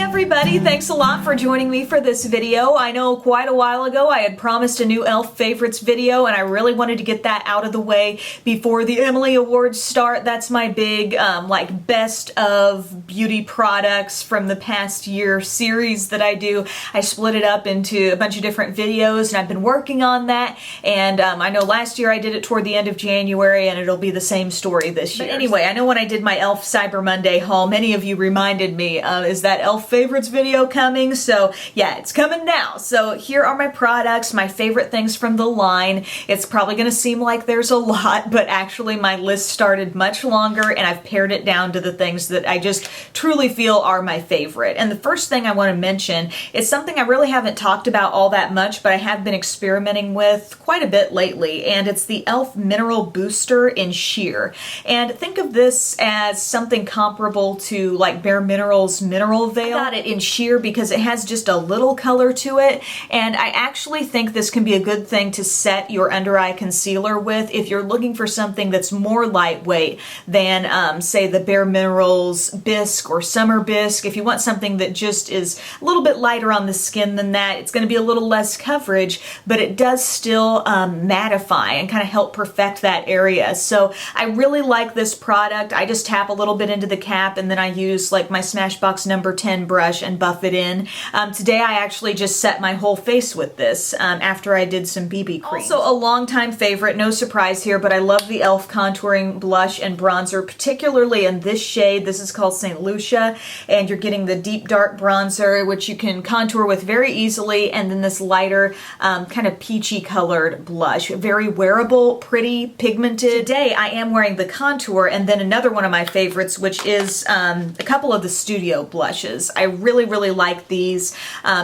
everybody, thanks a lot for joining me for this video. I know quite a while ago I had promised a new e.l.f. favorites video and I really wanted to get that out of the way before the Emily Awards start. That's my big like best of beauty products from the past year series that I do. I split it up into a bunch of different videos and I've been working on that, and I know last year I did it toward the end of January and it'll be the same story this year. But anyway, I know when I did my e.l.f. Cyber Monday haul, many of you reminded me, is that e.l.f. favorites video coming? So yeah, it's coming now. So here are my products, my favorite things from the line. It's probably going to seem like there's a lot, but actually my list started much longer and I've pared it down to the things that I just truly feel are my favorite. And the first thing I want to mention is something I really haven't talked about all that much, but I have been experimenting with quite a bit lately, and it's the e.l.f. Mineral Booster in Sheer. And think of this as something comparable to like Bare Minerals Mineral Veil. I got it in Sheer because it has just a little color to it, and I actually think this can be a good thing to set your under eye concealer with if you're looking for something that's more lightweight than say the Bare Minerals Bisque or Summer Bisque. If you want something that just is a little bit lighter on the skin than that, it's going to be a little less coverage, but it does still mattify and kind of help perfect that area. So I really like this product. I just tap a little bit into the cap and then I use like my Smashbox number 10 brush and buff it in. Today I actually just set my whole face with this after I did some BB cream. Also a longtime favorite, no surprise here, but I love the e.l.f. contouring blush and bronzer, particularly in this shade. This is called St. Lucia, and you're getting the deep dark bronzer, which you can contour with very easily, and then this lighter kind of peachy colored blush. Very wearable, pretty, pigmented. Today I am wearing the contour and then another one of my favorites, which is a couple of the Studio blushes. I really like these.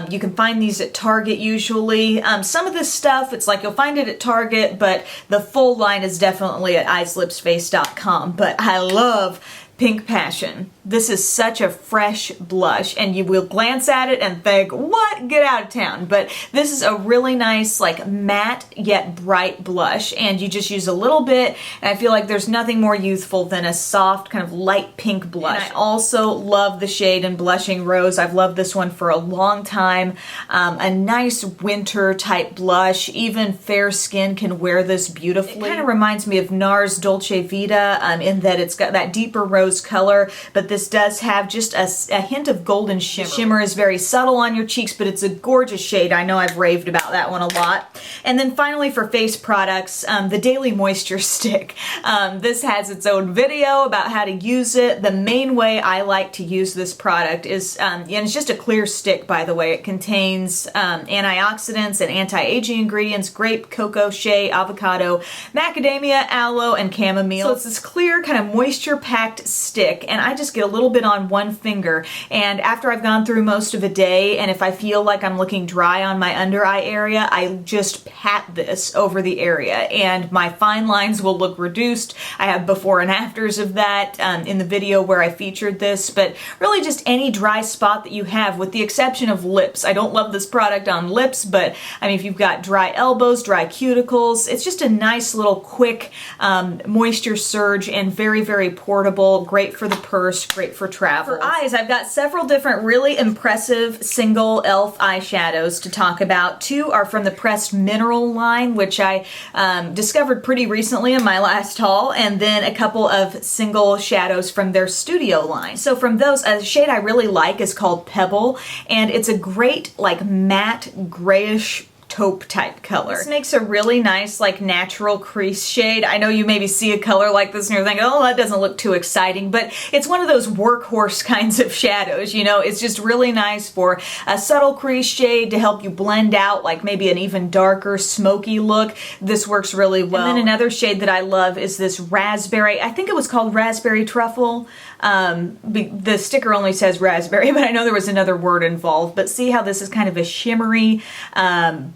You can find these at Target usually. Some of this stuff, it's like you'll find it at Target, but the full line is definitely at eyeslipsface.com. But I love Pink Passion. This is such a fresh blush, and you will glance at it and think, what? Get out of town. But this is a really nice, like matte yet bright blush, and you just use a little bit, and I feel like there's nothing more youthful than a soft kind of light pink blush. And I also love the shade in Blushing Rose. I've loved this one for a long time. A nice winter type blush. Even fair skin can wear this beautifully. It kind of reminds me of NARS Dolce Vita in that it's got that deeper rose color, but this does have just a hint of golden shimmer. The shimmer is very subtle on your cheeks, but it's a gorgeous shade. I know I've raved about that one a lot. And then finally for face products, the Daily Moisture Stick. This has its own video about how to use it. The main way I like to use this product is, and it's just a clear stick, by the way. It contains antioxidants and anti-aging ingredients: grape, cocoa, shea, avocado, macadamia, aloe, and chamomile. So it's this clear kind of moisture-packed stick, and I just get a little bit on one finger, and after I've gone through most of a day, and if I feel like I'm looking dry on my under eye area, I just pat this over the area and my fine lines will look reduced. I have before and afters of that in the video where I featured this, but really just any dry spot that you have, with the exception of lips. I don't love this product on lips, but I mean, if you've got dry elbows, dry cuticles, it's just a nice little quick moisture surge and very portable. Great for the purse, great for travel. For eyes, I've got several different really impressive single e.l.f. eyeshadows to talk about. Two are from the Pressed Mineral line, which I discovered pretty recently in my last haul, and then a couple of single shadows from their Studio line. So from those, a shade I really like is called Pebble, and it's a great like matte grayish taupe type color. This makes a really nice like natural crease shade. I know you maybe see a color like this and you're thinking, oh, that doesn't look too exciting, but it's one of those workhorse kinds of shadows, you know. It's just really nice for a subtle crease shade to help you blend out like maybe an even darker smoky look. This works really well. And then another shade that I love is this raspberry. I think it was called Raspberry Truffle. The sticker only says raspberry, but I know there was another word involved. But see how this is kind of a shimmery,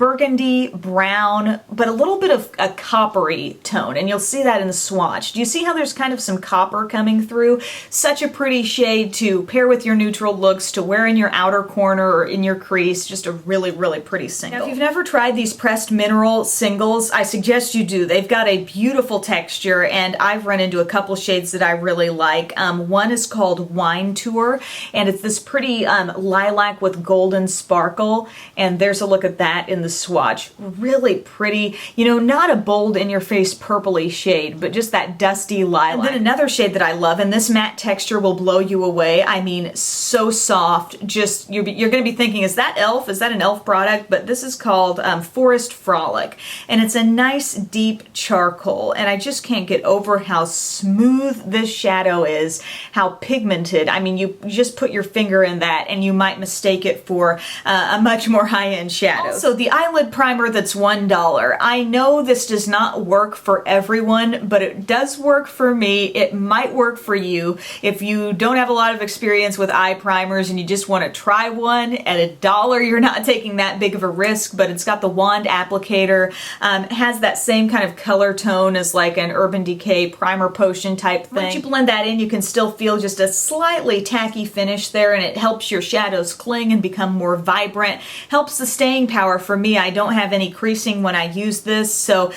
burgundy, brown, but a little bit of a coppery tone, and you'll see that in the swatch. Do you see how there's kind of some copper coming through? Such a pretty shade to pair with your neutral looks, to wear in your outer corner or in your crease. Just a really, really pretty single. Now, if you've never tried these pressed mineral singles, I suggest you do. They've got a beautiful texture, and I've run into a couple shades that I really like. One is called Wine Tour, and it's this pretty lilac with golden sparkle, and there's a look at that in the swatch. Really pretty, you know, not a bold in-your-face purpley shade, but just that dusty lilac. And then another shade that I love, and this matte texture will blow you away. I mean, so soft. Just, you're going to be thinking, is that e.l.f.? Is that an e.l.f. product? But this is called Forest Frolic, and it's a nice deep charcoal, and I just can't get over how smooth this shadow is, how pigmented. I mean, you just put your finger in that and you might mistake it for a much more high-end shadow. Also, the eyelid primer that's $1. I know this does not work for everyone, but it does work for me. It might work for you. If you don't have a lot of experience with eye primers and you just want to try one at $1, you're not taking that big of a risk, but it's got the wand applicator. It has that same kind of color tone as like an Urban Decay primer potion type thing. Once you blend that in, you can still feel just a slightly tacky finish there, and it helps your shadows cling and become more vibrant. Helps the staying power for me. I don't have any creasing when I use this, so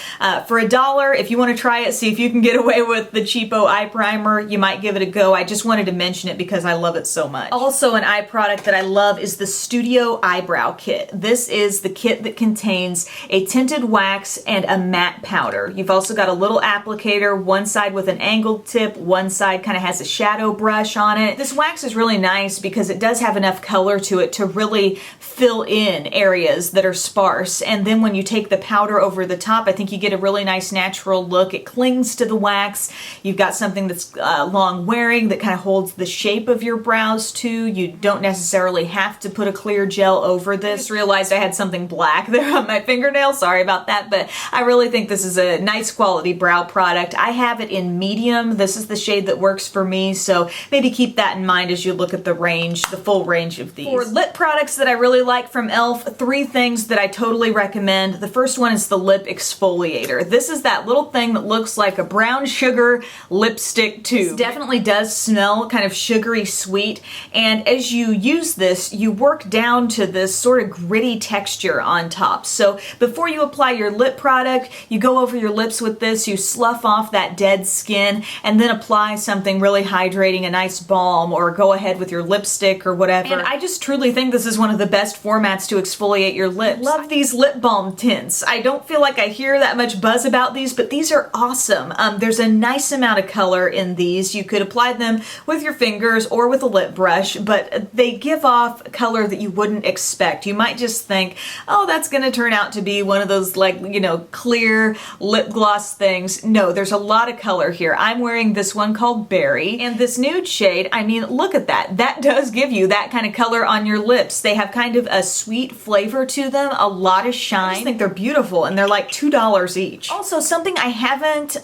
for $1, if you want to try it, see if you can get away with the cheapo eye primer, you might give it a go. I just wanted to mention it because I love it so much. Also, an eye product that I love is the Studio Eyebrow Kit. This is the kit that contains a tinted wax and a matte powder. You've also got a little applicator, one side with an angled tip, one side kind of has a shadow brush on it. This wax is really nice because it does have enough color to it to really fill in areas that are sparse, and then when you take the powder over the top, I think you get a really nice natural look. It clings to the wax. You've got something that's long wearing that kind of holds the shape of your brows too. You don't necessarily have to put a clear gel over this. I just realized I had something black there on my fingernail. Sorry about that, but I really think this is a nice quality brow product. I have it in medium. This is the shade that works for me, so maybe keep that in mind as you look at the range, the full range of these. For lip products that I really like from e.l.f., 3 things that I totally recommend. The first one is the Lip Exfoliator. This is that little thing that looks like a brown sugar lipstick tube. This definitely does smell kind of sugary sweet, and as you use this, you work down to this sort of gritty texture on top. So before you apply your lip product, you go over your lips with this, you slough off that dead skin, and then apply something really hydrating, a nice balm, or go ahead with your lipstick or whatever. And I just truly think this is one of the best formats to exfoliate your lips. I love these lip balm tints. I don't feel like I hear that much buzz about these, but these are awesome. There's a nice amount of color in these. You could apply them with your fingers or with a lip brush, but they give off color that you wouldn't expect. You might just think, oh, that's gonna turn out to be one of those, like, you know, clear lip gloss things. No, there's a lot of color here. I'm wearing this one called Berry, and this nude shade, I mean, look at that. That does give you that kind of color on your lips. They have kind of a sweet flavor to them, a lot of shine. I just think they're beautiful, and they're like $2 each. Also, something I haven't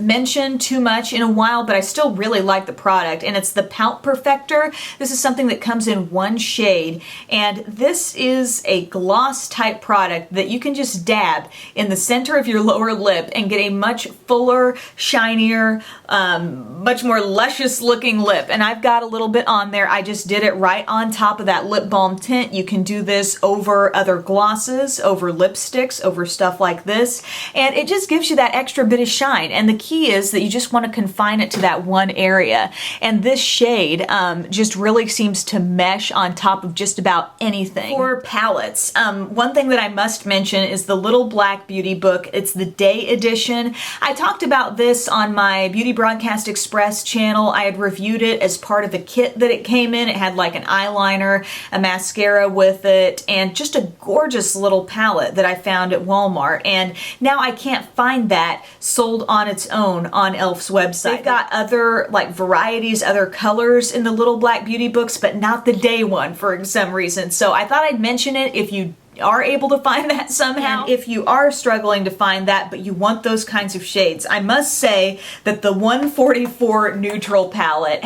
mentioned too much in a while, but I still really like the product, and it's the Pout Perfector. This is something that comes in one shade, and this is a gloss type product that you can just dab in the center of your lower lip and get a much fuller, shinier, much more luscious looking lip. And I've got a little bit on there. I just did it right on top of that lip balm tint. You can do this over other glosses, over lipsticks, over stuff like this, and it just gives you that extra bit of shine. And the key is that you just want to confine it to that one area, and this shade just really seems to mesh on top of just about anything. For palettes, one thing that I must mention is the Little Black Beauty book. It's the Day Edition. I talked about this on my Beauty Broadcast Express channel. I had reviewed it as part of a kit that it came in. It had like an eyeliner, a mascara with it, and just a gorgeous little palette that I found at Walmart. And now I can't find that sold on its own on e.l.f.'s website. They've got other like varieties, other colors in the Little Black Beauty books, but not the Day one for some reason. So I thought I'd mention it if you are able to find that somehow. And if you are struggling to find that, but you want those kinds of shades, I must say that the 144 Neutral palette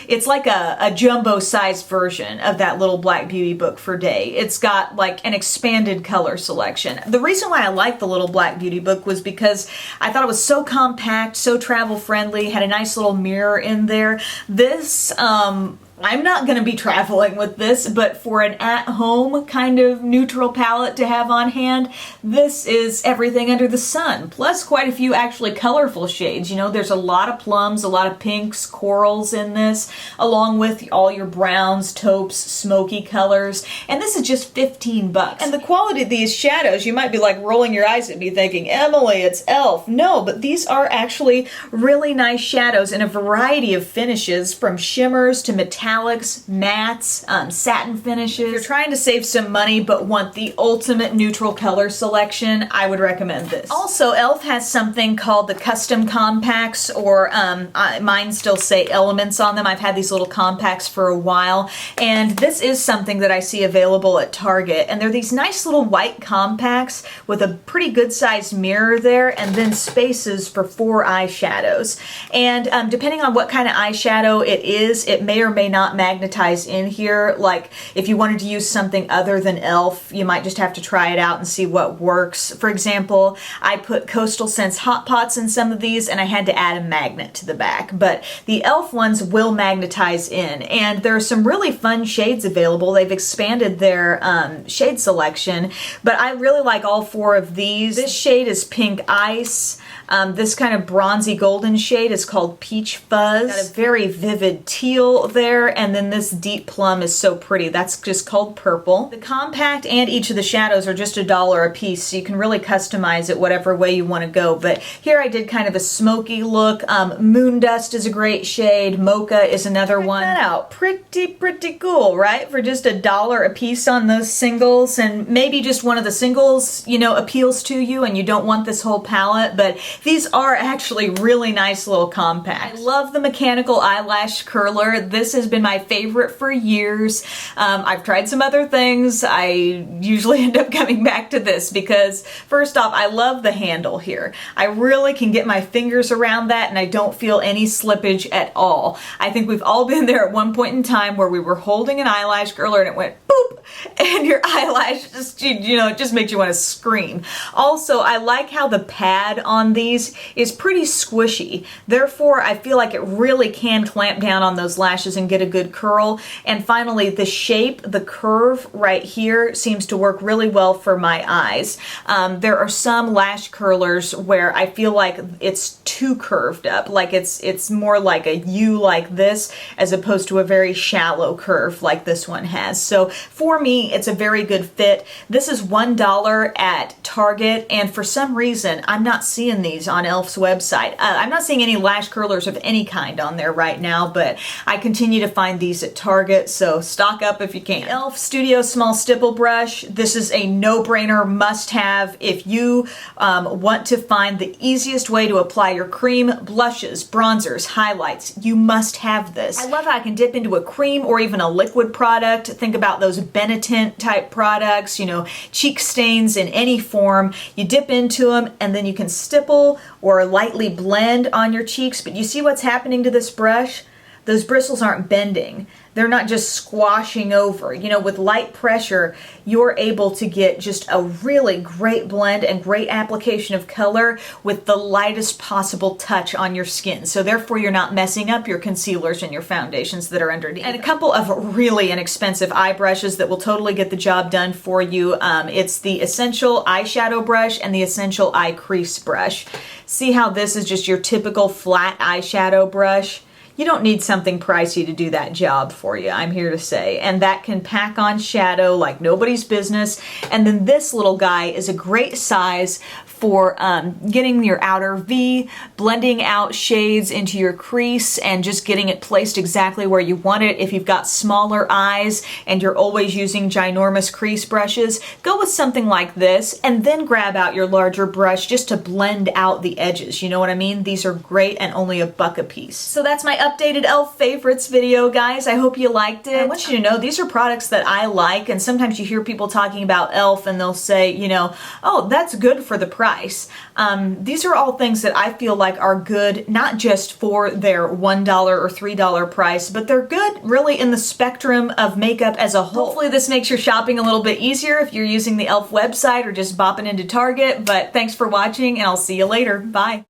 it's like a jumbo sized version of that little Black Beauty book for Day. It's got like an expanded color selection. The reason why I like the little Black Beauty book was because I thought it was so compact, so travel friendly, had a nice little mirror in there. This, I'm not going to be traveling with this, but for an at-home kind of neutral palette to have on hand, this is everything under the sun. Plus quite a few actually colorful shades. You know, there's a lot of plums, a lot of pinks, corals in this, along with all your browns, taupes, smoky colors. And this is just 15 bucks. And the quality of these shadows, you might be like rolling your eyes at me thinking, Emily, it's e.l.f. No, but these are actually really nice shadows in a variety of finishes, from shimmers to metallics, mattes, satin finishes. If you're trying to save some money but want the ultimate neutral color selection, I would recommend this. Also, e.l.f. has something called the custom compacts, or mine still say elements on them. I've had these little compacts for a while, and this is something that I see available at Target, and they're these nice little white compacts with a pretty good sized mirror there, and then spaces for 4 eyeshadows. And depending on what kind of eyeshadow it is, it may or may not magnetize in here. Like if you wanted to use something other than e.l.f., you might just have to try it out and see what works. For example, I put Coastal Scents Hot Pots in some of these, and I had to add a magnet to the back, but the e.l.f. ones will magnetize in, and there are some really fun shades available. They've expanded their shade selection, but I really like all 4 of these. This shade is Pink Ice. This kind of bronzy golden shade is called Peach Fuzz. Got a very vivid teal there, and then this deep plum is so pretty. That's just called Purple. The compact and each of the shadows are just $1 a piece, so you can really customize it whatever way you want to go. But here I did kind of a smoky look. Moon Dust is a great shade. Mocha is another one. Check that out. Pretty cool, right? For just $1 a piece on those singles, and maybe just one of the singles, you know, appeals to you and you don't want this whole palette, but these are actually really nice little compacts. I love the mechanical eyelash curler. This has been my favorite for years. I've tried some other things. I usually end up coming back to this because, first off, I love the handle here. I really can get my fingers around that and I don't feel any slippage at all. I think we've all been there at one point in time where we were holding an eyelash curler and it went boop, and your eyelash just, you know, it just makes you want to scream. Also, I like how the pad on these is pretty squishy. Therefore, I feel like it really can clamp down on those lashes and get a good curl. And finally, the shape, the curve right here seems to work really well for my eyes. There are some lash curlers where I feel like it's too curved up, like it's more like a U like this as opposed to a very shallow curve like this one has. So for me, it's a very good fit. This is $1 at Target, and for some reason, I'm not seeing these on e.l.f.'s website. I'm not seeing any lash curlers of any kind on there right now, but I continue to find these at Target, so stock up if you can. e.l.f. Studio Small Stipple Brush. This is a no-brainer must-have if you want to find the easiest way to apply your cream, blushes, bronzers, highlights. You must have this. I love how I can dip into a cream or even a liquid product. Think about those Benetint type products, you know, cheek stains in any form. You dip into them and then you can stipple or lightly blend on your cheeks. But you see what's happening to this brush? Those bristles aren't bending. They're not just squashing over. You know, with light pressure, you're able to get just a really great blend and great application of color with the lightest possible touch on your skin. So therefore, you're not messing up your concealers and your foundations that are underneath. And a couple of really inexpensive eye brushes that will totally get the job done for you. It's the Essential Eyeshadow Brush and the Essential Eye Crease Brush. See how this is just your typical flat eyeshadow brush? You don't need something pricey to do that job for you, I'm here to say. And that can pack on shadow like nobody's business. And then this little guy is a great size for getting your outer V, blending out shades into your crease, and just getting it placed exactly where you want it. If you've got smaller eyes and you're always using ginormous crease brushes, go with something like this and then grab out your larger brush just to blend out the edges. You know what I mean? These are great and only $1 a piece. So that's my updated e.l.f. favorites video, guys. I hope you liked it. I want you to know these are products that I like, and sometimes you hear people talking about e.l.f. and they'll say, you know, oh, that's good for the price. These are all things that I feel like are good, not just for their $1 or $3 price, but they're good really in the spectrum of makeup as a whole. Hopefully this makes your shopping a little bit easier if you're using the e.l.f. website or just bopping into Target, but thanks for watching and I'll see you later. Bye.